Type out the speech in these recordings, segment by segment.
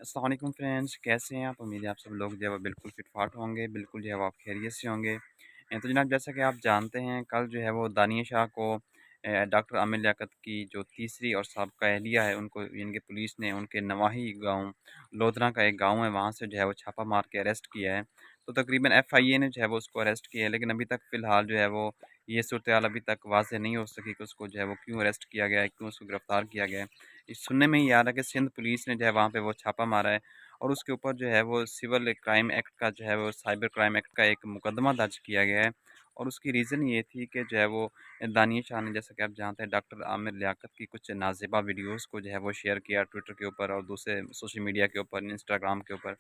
अस्सलाम वालेकुम फ्रेंड्स, कैसे हैं आप? उम्मीद है आप सब लोग जो है वो बिल्कुल फिट-फाट होंगे, बिल्कुल जो है वो आप खैरियत से होंगे। तो जनाब जैसा कि आप जानते हैं कल जो है वो दानिया शाह को डॉक्टर आमिर लियाकत की जो तीसरी और साबका अहलिया है उनको यानी कि पुलिस ने उनके नवाही गाँव लोधरा का एक गाँव है वहाँ से जो है वो छापा मार के अरेस्ट किया है। तो तकरीबन एफआईए ने जो है वो उसको अरेस्ट किया है, लेकिन अभी तक फ़िलहाल जो है वो ये सूरत-ए-हाल अभी तक वाज़ेह नहीं हो सकी कि उसको जो है वो क्यों अरेस्ट किया गया है, क्यों उसको गिरफ़्तार किया गया है। इस सुनने में ही आ रहा है कि सिंध पुलिस ने जो है वहाँ पे वो छापा मारा है और उसके ऊपर जो है वो सिविल क्राइम एक्ट का जो है वो साइबर क्राइम एक्ट का एक मुकदमा दर्ज किया गया है। और उसकी रीज़न ये थी कि जो है वो दानिश शाह ने, जैसा कि आप जानते हैं, डॉक्टर आमिर लियाकत की कुछ नाज़िबा वीडियोज़ को जो है वो शेयर किया ट्विटर के ऊपर और दूसरे सोशल मीडिया के ऊपर, इंस्टाग्राम के ऊपर।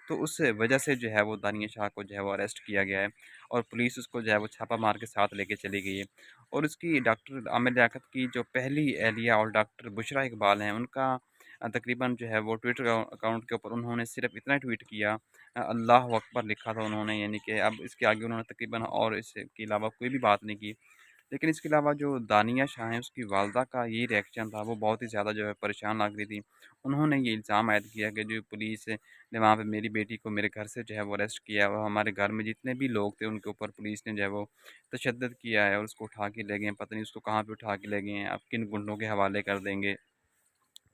तो उस वजह से जो है वो दानिया शाह को जो है वो अरेस्ट किया गया है और पुलिस उसको जो है वो छापा मार के साथ लेके चली गई है। और उसकी डॉक्टर आमिर लियाकत की जो पहली अहलिया और डॉक्टर बुशरा इकबाल हैं, उनका तकरीबन जो है वो ट्विटर अकाउंट के ऊपर उन्होंने सिर्फ़ इतना ट्वीट किया, अल्लाहु अकबर लिखा था उन्होंने, यानी कि अब इसके आगे उन्होंने तकरीबन और इसके अलावा कोई भी बात नहीं की। लेकिन इसके अलावा जो दानिया शाह हैं, उसकी वालदा का ये रिएक्शन था, वो बहुत ही ज़्यादा जो है परेशान लग रही थी। उन्होंने ये इल्ज़ाम आयद किया कि जो पुलिस ने वहाँ पे मेरी बेटी को मेरे घर से जो है वो अरेस्ट किया और हमारे घर में जितने भी लोग थे उनके ऊपर पुलिस ने जो है वो तशद्दुद किया है और उसको उठा के ले गए हैं। पता नहीं उसको कहाँ पे उठा के ले गए हैं, अब किन गुंडों के हवाले कर देंगे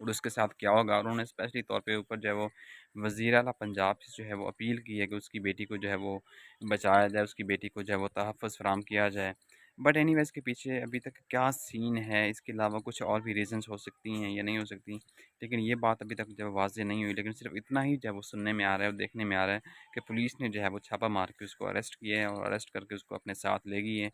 और उसके साथ क्या होगा। और उन्होंने स्पेशली तौर पे ऊपर जो है वो वज़ीर आला पंजाब से जो है वो अपील की है कि उसकी बेटी को जो है वो बचाया जाए, उसकी बेटी को जो है वो तहफ़्फ़ुज़ फ़राहम किया जाए। बट एनीवेज़ इसके पीछे अभी तक क्या सीन है, इसके अलावा कुछ और भी रीज़न्स हो सकती हैं या नहीं हो सकती, लेकिन ये बात अभी तक जो है वाज़ेह नहीं हुई। लेकिन सिर्फ़ इतना ही जो है वो सुनने में आ रहा है और देखने में आ रहा है कि पुलिस ने जो है वो छापा मार के उसको अरेस्ट किया है और अरेस्ट करके उसको अपने साथ ले गई है।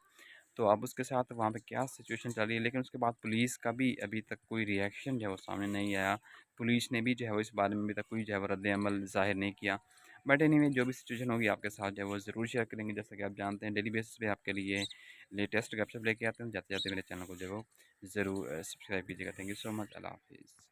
तो अब उसके साथ वहाँ पे क्या सिचुएशन चल रही है, लेकिन उसके बाद पुलिस का भी अभी तक कोई रिएक्शन जो है वो सामने नहीं आया। पुलिस ने भी जो है वो इस बारे में अभी तक कोई जो है वो रद्द-ए-अमल ज़ाहिर नहीं किया। बट एनीवे जो भी सिचुएशन होगी आपके साथ जो है वो ज़रूर शेयर करेंगे। जैसा कि आप जानते हैं डेली बेसिस पे आपके लिए लेटेस्ट गपशप लेके आते हैं। जाते-जाते मेरे चैनल को जो है वो ज़रूर सब्सक्राइब कीजिएगा। Thank you so much. अल्लाह हाफ़िज़।